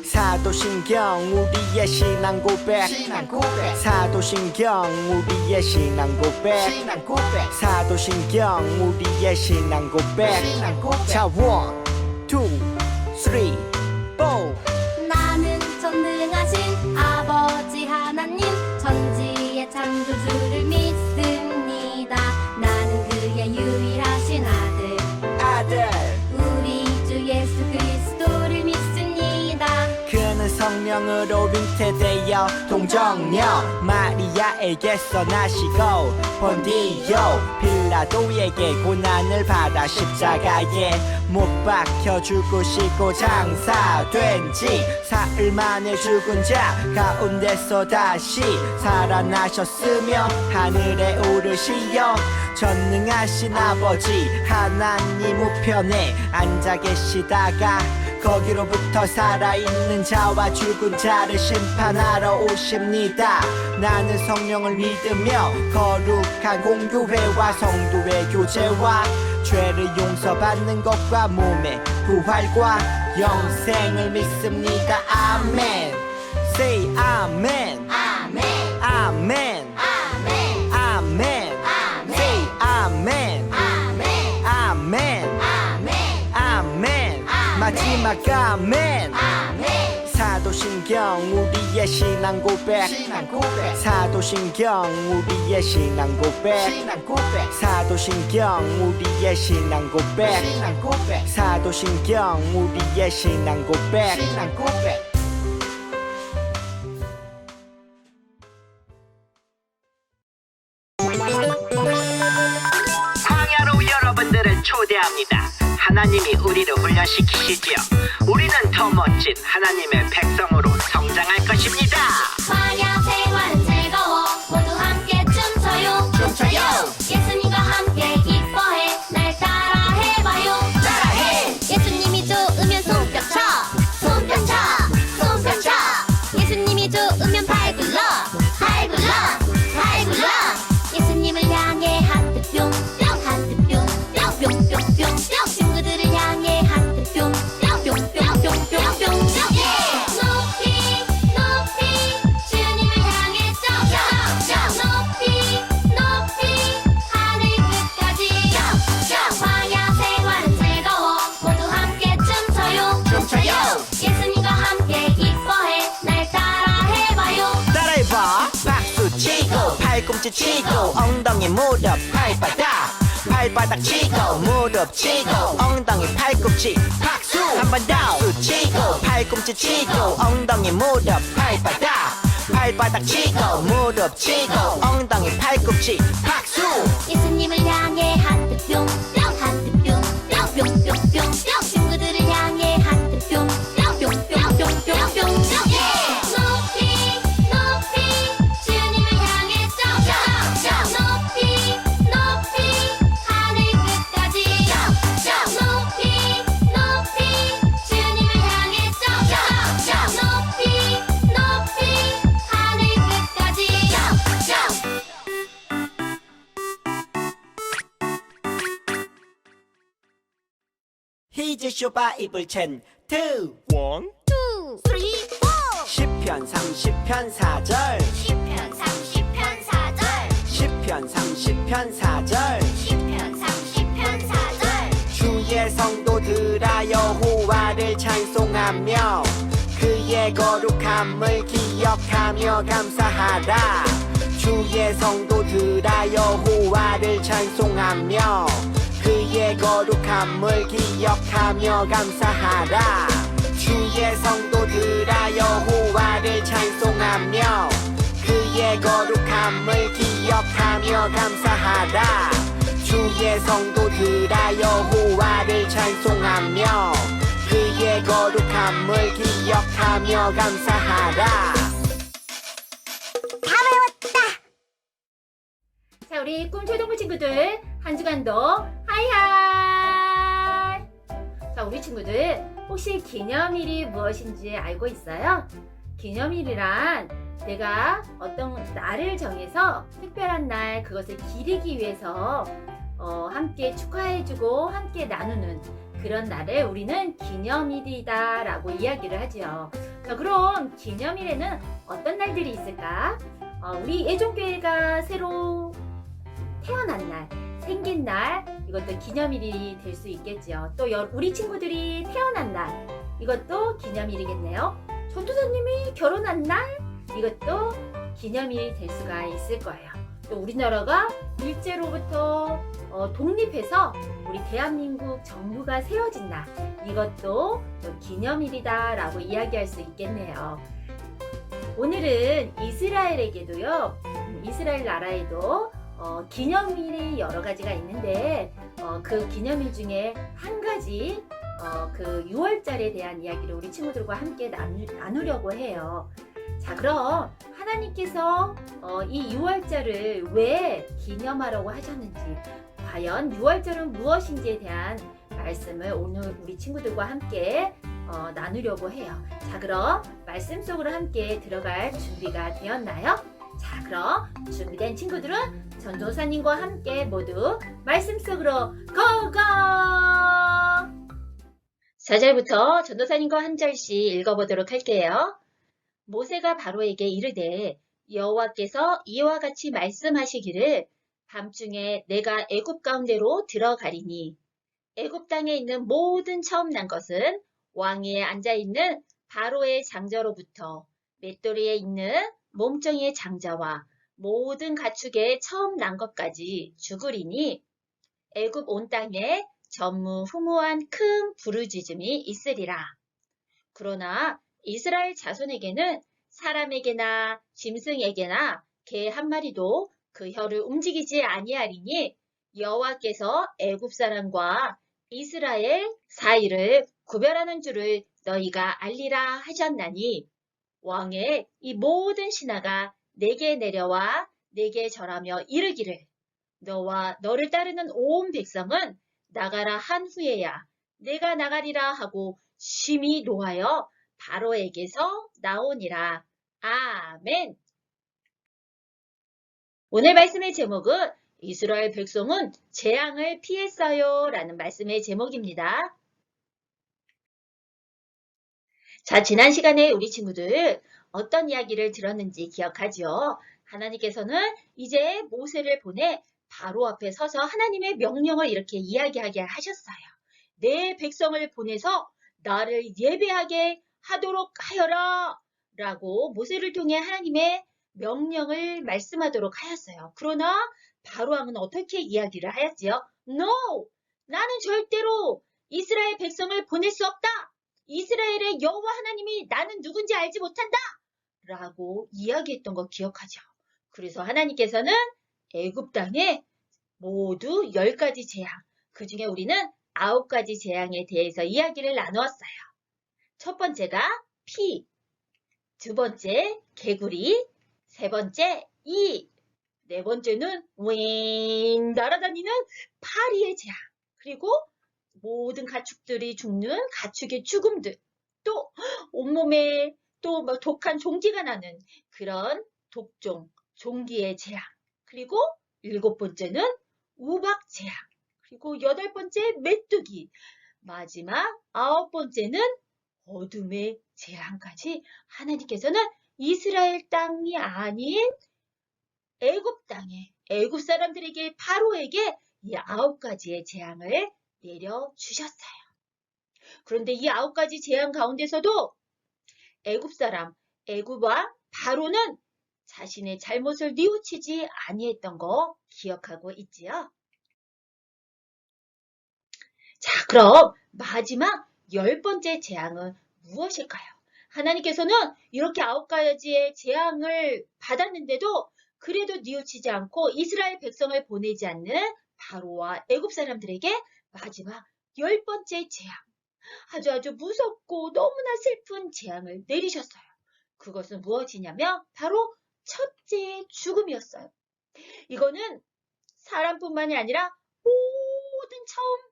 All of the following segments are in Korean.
사도신경 우리의 신앙 고백 사도신경 우리의 신앙 고백 사도신경 우리의 신앙 고백 자 1, 2, 3, 4 나는 전능하신 아버지 하나님 천지의 창조주를 믿습니다. 나는 그의 유일하신 아들 우리 주 예수 그리스도를 믿습니다. 그는 성령으로 잉태되어 동정녀 마리아에게서 나시고 본디오 빌라도에게 고난을 받아 십자가에 못 박혀 죽으시고 장사된 지 사흘 만에 죽은 자 가운데서 다시 살아나셨으며 하늘에 오르시어 전능하신 아버지 하나님 우편에 앉아 계시다가 거기로부터 살아있는 자와 죽은 자를 심판하러 오십니다. 나는 성령을 믿으며 거룩한 공교회와 성도의 교제와 죄를 용서받는 것과 몸의 부활과 영생을 믿습니다. 아멘. Say 아멘. 아멘 아멘. 아멘 아멘. Say 아멘. 아멘 아멘. 아멘 아멘. 마지막 아멘. 아멘 사도신경 우리의 신앙 고백 사도신경 우리의 신앙 고백 사도신경 우리의 신앙 고백 사도신경 우리의 신앙 고백 광야로 여러분들을 초대합니다. 하나님이 우리를 훈련시키시지요. 우리는 더 멋진 하나님의 백성으로 성장할 것입니다. 광야 생활은 즐거워 모두 함께 춤춰요 예수님과 함께 기뻐해 날 따라 해봐요 예수님이 좋으면 손뼉쳐 예수님이 좋으면 팔 굴러 예수님을 향해 하트 뿅뿅 친구들을 향해 하트 뿅뿅 높이 주님을 향해 높이 하늘 끝까지 광야 생활은 즐거워 모두 함께 춤춰요 예수님과 함께 기뻐해 날 따라 해봐요 따라해봐. 박수 치고 팔꿈치 치고 엉덩이 무릎 발바닥 치고 무릎 치고 엉덩이 팔꿈치 박수 한 번 더 박수 치고 팔꿈치 치고 엉덩이 무릎 발바닥 치고 무릎 치고 엉덩이 팔꿈치 박수 예수님을 향해 하트 뿅뿅 친구들을 향해 하트 뿅뿅 높이 주님을 향해 높이 하늘 끝까지 높이 주님을 향해 높이 하늘 끝까지 히즈 쇼 바이블 챈 2 1 2, 3, 4 10편 30편 4절 10편 30편 4절 10편 30편 4절 10편 30편 4절 주의 성도들아 여호와를 찬송하며 그의 거룩함을 기억하며 감사하라 주의 성도들아 여호와를 찬송하며 그의 거룩함을 기억하며 감사하라 주의 성도들아 여호와를 찬송하며 그의 거룩함을 기억하며 감사하라 주의 성도들아 여호와를 찬송하며 그의 거룩함을 기억하며 감사하라. 다 외웠다. 자, 우리 꿈초동부 친구들 한 주간도 하이하이. 자, 우리 친구들 혹시 기념일이 무엇인지 알고 있어요? 기념일이란 내가 어떤 날을 정해서 특별한 날 그것을 기리기 위해서 함께 축하해주고 함께 나누는 그런 날을 우리는 기념일이다 라고 이야기를 하지요. 자, 그럼 기념일에는 어떤 날들이 있을까? 우리 애종교회가 새로 태어난 날, 생긴 날, 이것도 기념일이 될 수 있겠죠. 또 우리 친구들이 태어난 날, 이것도 기념일이겠네요. 전도사님이 결혼한 날, 이것도 기념일이 될 수가 있을 거예요. 또 우리나라가 일제로부터 독립해서 우리 대한민국 정부가 세워진 날, 이것도 또 기념일이다라고 이야기할 수 있겠네요. 오늘은 이스라엘에게도요, 이스라엘 나라에도 기념일이 여러 가지가 있는데 그 기념일 중에 한 가지 그 6월절에 대한 이야기를 우리 친구들과 함께 나누려고 해요. 자, 그럼 하나님께서 이 6월절을 왜 기념하라고 하셨는지, 과연 6월절은 무엇인지에 대한 말씀을 오늘 우리 친구들과 함께 나누려고 해요. 자, 그럼 말씀 속으로 함께 들어갈 준비가 되었나요? 자, 그럼 준비된 친구들은 전도사님과 함께 모두 말씀 속으로 고고! 4절부터 전도사님과 한 절씩 읽어보도록 할게요. 모세가 바로에게 이르되 여호와께서 이와 같이 말씀하시기를 밤중에 내가 애굽 가운데로 들어가리니 애굽 땅에 있는 모든 처음 난 것은 왕위에 앉아있는 바로의 장자로부터 맷돌이에 있는 몸종이의 장자와 모든 가축의 처음 난 것까지 죽으리니 애굽 온 땅에 전무후무한 큰 부르짖음이 있으리라. 그러나 이스라엘 자손에게는 사람에게나 짐승에게나 개 한 마리도 그 혀를 움직이지 아니하리니 여호와께서 애굽 사람과 이스라엘 사이를 구별하는 줄을 너희가 알리라 하셨나니 왕의 이 모든 신하가 내게 내려와 내게 절하며 이르기를 너와 너를 따르는 온 백성은 나가라 한 후에야 내가 나가리라 하고 심히 노하여 바로에게서 나오니라. 아멘. 오늘 말씀의 제목은 이스라엘 백성은 재앙을 피했어요 라는 말씀의 제목입니다. 자, 지난 시간에 우리 친구들 어떤 이야기를 들었는지 기억하죠? 하나님께서는 이제 모세를 보내 바로 앞에 서서 하나님의 명령을 이렇게 이야기하게 하셨어요. 내 백성을 보내서 나를 예배하게 하도록 하여라 라고 모세를 통해 하나님의 명령을 말씀하도록 하였어요. 그러나 바로왕은 어떻게 이야기를 하였지요? No! 나는 절대로 이스라엘 백성을 보낼 수 없다! 이스라엘의 여호와 하나님이 나는 누군지 알지 못한다! 라고 이야기했던 거 기억하죠? 그래서 하나님께서는 애굽 땅에 모두 10가지 재앙, 그 중에 우리는 9가지 재앙에 대해서 이야기를 나누었어요. 첫 번째가 피, 두 번째 개구리, 세 번째 이, 네 번째는 윙 날아다니는 파리의 재앙, 그리고 모든 가축들이 죽는 가축의 죽음들, 또 온몸에 또 막 독한 종기가 나는 그런 독종, 종기의 재앙, 그리고 7번째는 우박 재앙, 그리고 8번째 메뚜기, 마지막 9번째는 어둠의 재앙까지 하나님께서는 이스라엘 땅이 아닌 애굽 땅에 애굽 사람들에게 바로에게 이 9가지의 재앙을 내려주셨어요. 그런데 이 9가지 재앙 가운데서도 애굽 사람, 애굽과 바로는 자신의 잘못을 뉘우치지 아니했던 거 기억하고 있지요? 자, 그럼 마지막 10번째 재앙은 무엇일까요? 하나님께서는 이렇게 9가지의 재앙을 받았는데도 그래도 뉘우치지 않고 이스라엘 백성을 보내지 않는 바로와 애굽 사람들에게 마지막 10번째 재앙, 아주 무섭고 너무나 슬픈 재앙을 내리셨어요. 그것은 무엇이냐면 바로 첫째의 죽음이었어요. 이거는 사람뿐만이 아니라 모든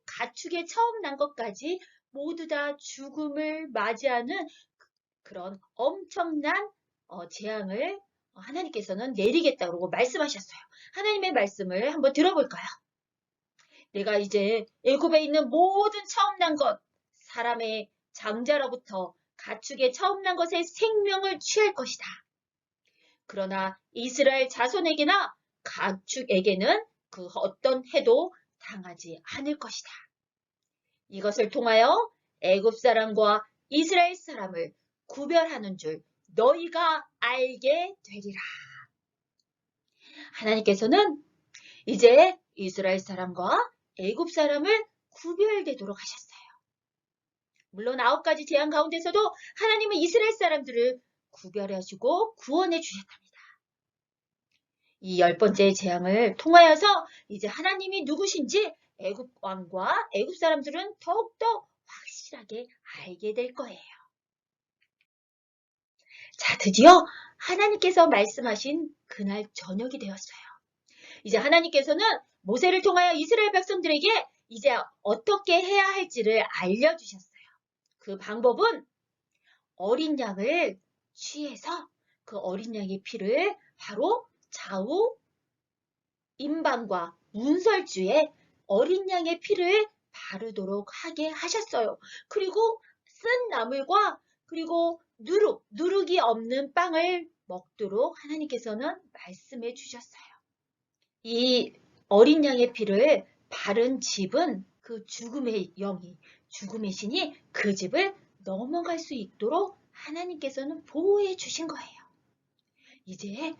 가축의 처음 난 것까지 모두 다 죽음을 맞이하는 그런 엄청난 재앙을 하나님께서는 내리겠다고 말씀하셨어요. 하나님의 말씀을 한번 들어볼까요? 내가 이제 애굽에 있는 모든 처음 난 것, 사람의 장자로부터 가축의 처음 난 것의 생명을 취할 것이다. 그러나 이스라엘 자손에게나 가축에게는 그 어떤 해도 당하지 않을 것이다. 이것을 통하여 애굽 사람과 이스라엘 사람을 구별하는 줄 너희가 알게 되리라. 하나님께서는 이제 이스라엘 사람과 애굽 사람을 구별되도록 하셨어요. 물론 9가지 재앙 가운데서도 하나님은 이스라엘 사람들을 구별하시고 구원해 주셨답니다. 이 10번째 재앙을 통하여서 이제 하나님이 누구신지 애굽 왕과 애굽 사람들은 더욱더 확실하게 알게 될 거예요. 자, 드디어 하나님께서 말씀하신 그날 저녁이 되었어요. 이제 하나님께서는 모세를 통하여 이스라엘 백성들에게 이제 어떻게 해야 할지를 알려주셨어요. 그 방법은 어린 양을 취해서 그 어린 양의 피를 바로 좌우 임방과 문설주에 어린 양의 피를 바르도록 하게 하셨어요. 그리고 쓴 나물과 그리고 누룩이 없는 빵을 먹도록 하나님께서는 말씀해 주셨어요. 이 어린 양의 피를 바른 집은 그 죽음의 영이, 죽음의 신이 그 집을 넘어갈 수 있도록 하나님께서는 보호해 주신 거예요. 이제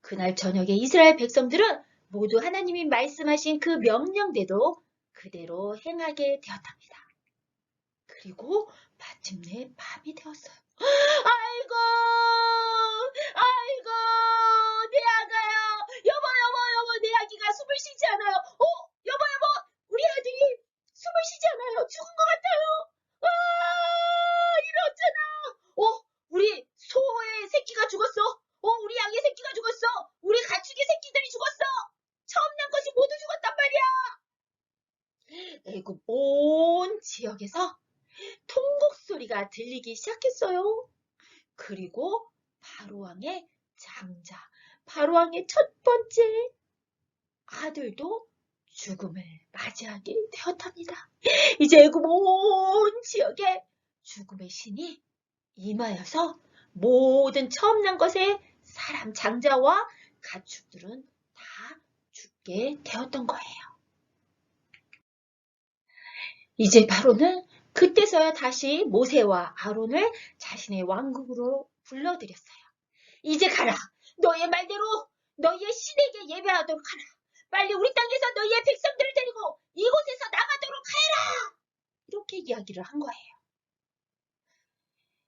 그날 저녁에 이스라엘 백성들은 모두 하나님이 말씀하신 그 명령대로 그대로 행하게 되었답니다. 그리고 마침내 밤이 되었어요. 아이고, 아이고, 내 아가야, 여보, 내 아기가 숨을 쉬지 않아요. 여보, 우리 아들이 숨을 쉬지 않아요. 죽은 것 같아요. 아, 이러잖아. 우리 소의 새끼가 죽었어. 우리 양의 새끼가 죽었어. 우리 가축의 새끼들이 죽었어. 처음 난 것이 모두 죽었단 말이야. 애굽 온 지역에서 통곡 소리가 들리기 시작했어요. 그리고 바로왕의 장자, 바로왕의 첫 번째 아들도 죽음을 맞이하게 되었답니다. 이제 애굽 온 지역에 죽음의 신이 임하여서 모든 처음 난 것의 사람 장자와 가축들은 다 죽게 되었던 거예요. 이제 바로는 그때서야 다시 모세와 아론을 자신의 왕국으로 불러들였어요. 이제 가라. 너의 말대로 너희의 신에게 예배하도록 하라. 빨리 우리 땅에서 너희의 백성들을 데리고 이곳에서 나가도록 하여라. 이렇게 이야기를 한 거예요.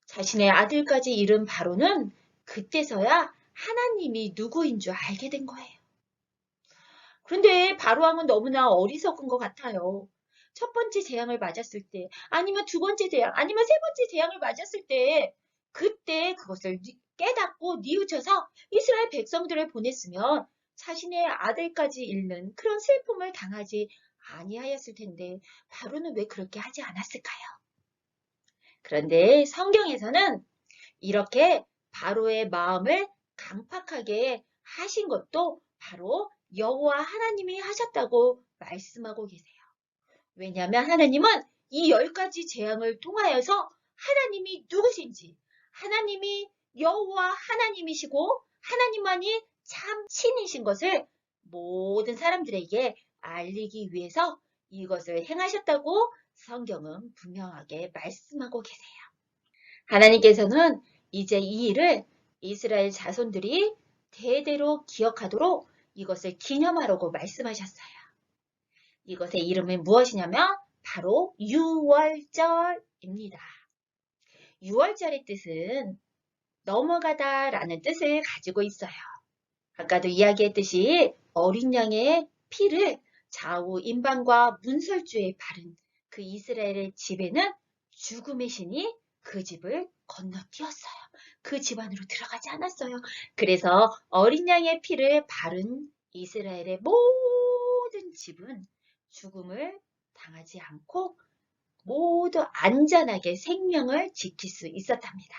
자신의 아들까지 잃은 바로는 그때서야 하나님이 누구인 줄 알게 된 거예요. 그런데 바로왕은 너무나 어리석은 것 같아요. 첫 번째 재앙을 맞았을 때, 아니면 두 번째 재앙, 아니면 세 번째 재앙을 맞았을 때, 그때 그것을 깨닫고 뉘우쳐서 이스라엘 백성들을 보냈으면 자신의 아들까지 잃는 그런 슬픔을 당하지 아니하였을 텐데, 바로는 왜 그렇게 하지 않았을까요? 그런데 성경에서는 이렇게 바로의 마음을 강팍하게 하신 것도 바로 여호와 하나님이 하셨다고 말씀하고 계세요. 왜냐하면 하나님은 이 10가지 재앙을 통하여서 하나님이 누구신지, 하나님이 여호와 하나님이시고 하나님만이 참 신이신 것을 모든 사람들에게 알리기 위해서 이것을 행하셨다고 성경은 분명하게 말씀하고 계세요. 하나님께서는 이제 이 일을 이스라엘 자손들이 대대로 기억하도록 이것을 기념하라고 말씀하셨어요. 이것의 이름은 무엇이냐면 바로 유월절입니다. 유월절의 뜻은 넘어가다 라는 뜻을 가지고 있어요. 아까도 이야기했듯이 어린 양의 피를 좌우 임방과 문설주에 바른 그 이스라엘의 집에는 죽음의 신이 그 집을 건너뛰었어요. 그 집 안으로 들어가지 않았어요. 그래서 어린 양의 피를 바른 이스라엘의 모든 집은 죽음을 당하지 않고 모두 안전하게 생명을 지킬 수 있었답니다.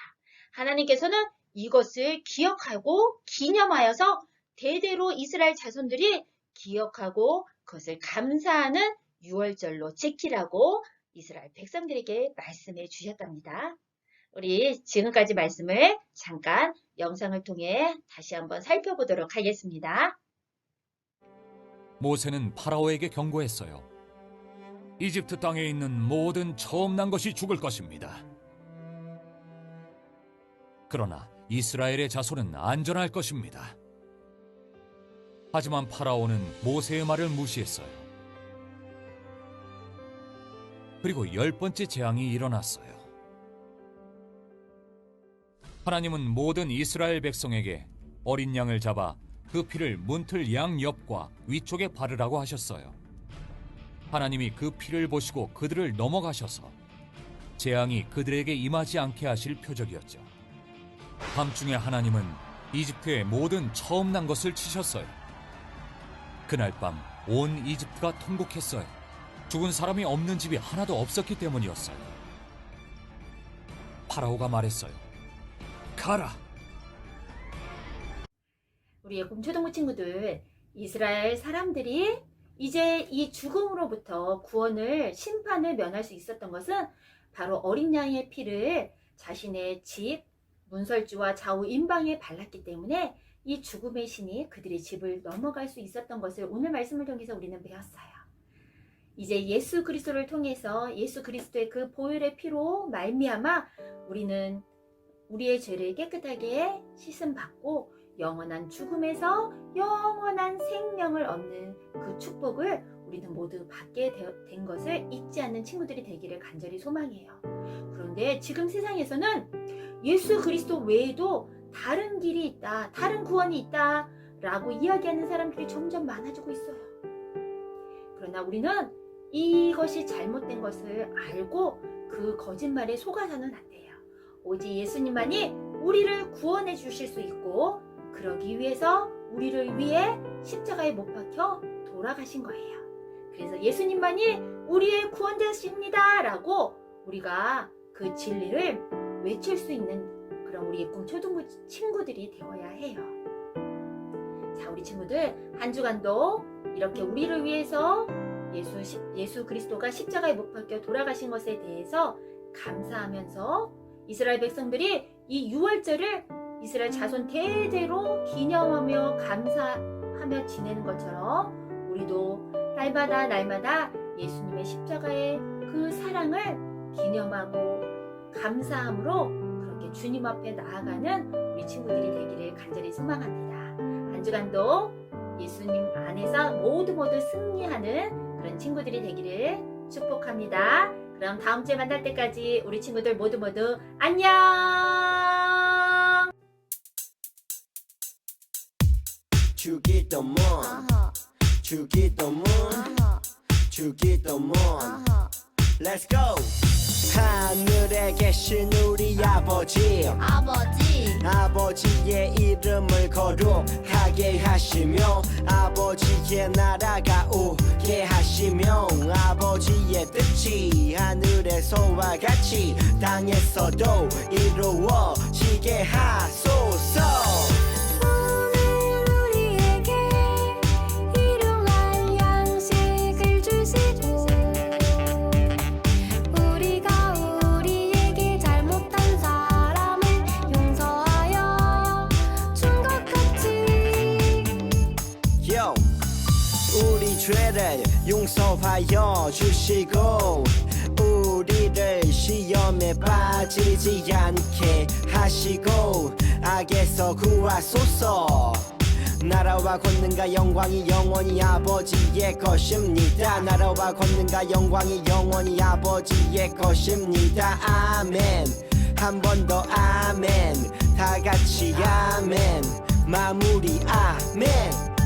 하나님께서는 이것을 기억하고 기념하여서 대대로 이스라엘 자손들이 기억하고 그것을 감사하는 유월절로 지키라고 이스라엘 백성들에게 말씀해 주셨답니다. 우리 지금까지 말씀을 잠깐 영상을 통해 다시 한번 살펴보도록 하겠습니다. 모세는 파라오에게 경고했어요. 이집트 땅에 있는 모든 처음 난 것이 죽을 것입니다. 그러나 이스라엘의 자손은 안전할 것입니다. 하지만 파라오는 모세의 말을 무시했어요. 그리고 10번째 재앙이 일어났어요. 하나님은 모든 이스라엘 백성에게 어린 양을 잡아 그 피를 문틀 양 옆과 위쪽에 바르라고 하셨어요. 하나님이 그 피를 보시고 그들을 넘어가셔서 재앙이 그들에게 임하지 않게 하실 표적이었죠. 밤중에 하나님은 이집트의 모든 처음 난 것을 치셨어요. 그날 밤 온 이집트가 통곡했어요. 죽은 사람이 없는 집이 하나도 없었기 때문이었어요. 파라오가 말했어요. 가라! 우리의 꿈초동부 친구들, 이스라엘 사람들이 이제 이 죽음으로부터 구원을, 심판을 면할 수 있었던 것은 바로 어린 양의 피를 자신의 집, 문설주와 좌우 임방에 발랐기 때문에 이 죽음의 신이 그들의 집을 넘어갈 수 있었던 것을 오늘 말씀을 통해서 우리는 배웠어요. 이제 예수 그리스도를 통해서 예수 그리스도의 그 보혈의 피로 말미암아 우리는 우리의 죄를 깨끗하게 씻음받고 영원한 죽음에서 영원한 생명을 얻는 그 축복을 우리는 모두 받게 된 것을 잊지 않는 친구들이 되기를 간절히 소망해요. 그런데 지금 세상에서는 예수 그리스도 외에도 다른 길이 있다, 다른 구원이 있다 라고 이야기하는 사람들이 점점 많아지고 있어요. 그러나 우리는 이것이 잘못된 것을 알고 그 거짓말에 속아서는 안 돼요. 오직 예수님만이 우리를 구원해 주실 수 있고 그러기 위해서 우리를 위해 십자가에 못 박혀 돌아가신 거예요. 그래서 예수님만이 우리의 구원자십니다 라고 우리가 그 진리를 외칠 수 있는 그런 우리의 꿈초등부 친구들이 되어야 해요. 자, 우리 친구들 한 주간도 이렇게 우리를 위해서 예수 그리스도가 십자가에 못 박혀 돌아가신 것에 대해서 감사하면서 이스라엘 백성들이 이 유월절을 이스라엘 자손 대대로 기념하며 감사하며 지내는 것처럼 우리도 날마다 예수님의 십자가의 그 사랑을 기념하고 감사함으로 그렇게 주님 앞에 나아가는 우리 친구들이 되기를 간절히 소망합니다. 한 주간도 예수님 안에서 모두 승리하는 그런 친구들이 되기를 축복합니다. 그럼 다음 주에 만날 때까지 우리 친구들 모두 안녕! 주기도문 주기도문 주기도문 Let's go! 하늘에 계신 우리 아버지 아버지의 이름을 거룩하게 하시며 아버지의 나라가 오게 하시며 아버지의 뜻이 하늘에서와 같이 땅에서도 이루어지게 하소서. 우리 죄를 용서하여 주시고 우리를 시험에 빠지지 않게 하시고 악에서 구하소서. 나라와 권능과 영광이 영원히 아버지의 것입니다. 나라와 권능과 영광이 영원히 아버지의 것입니다. 아멘. 한 번 더 아멘. 다 같이 아멘. 마무리 아멘.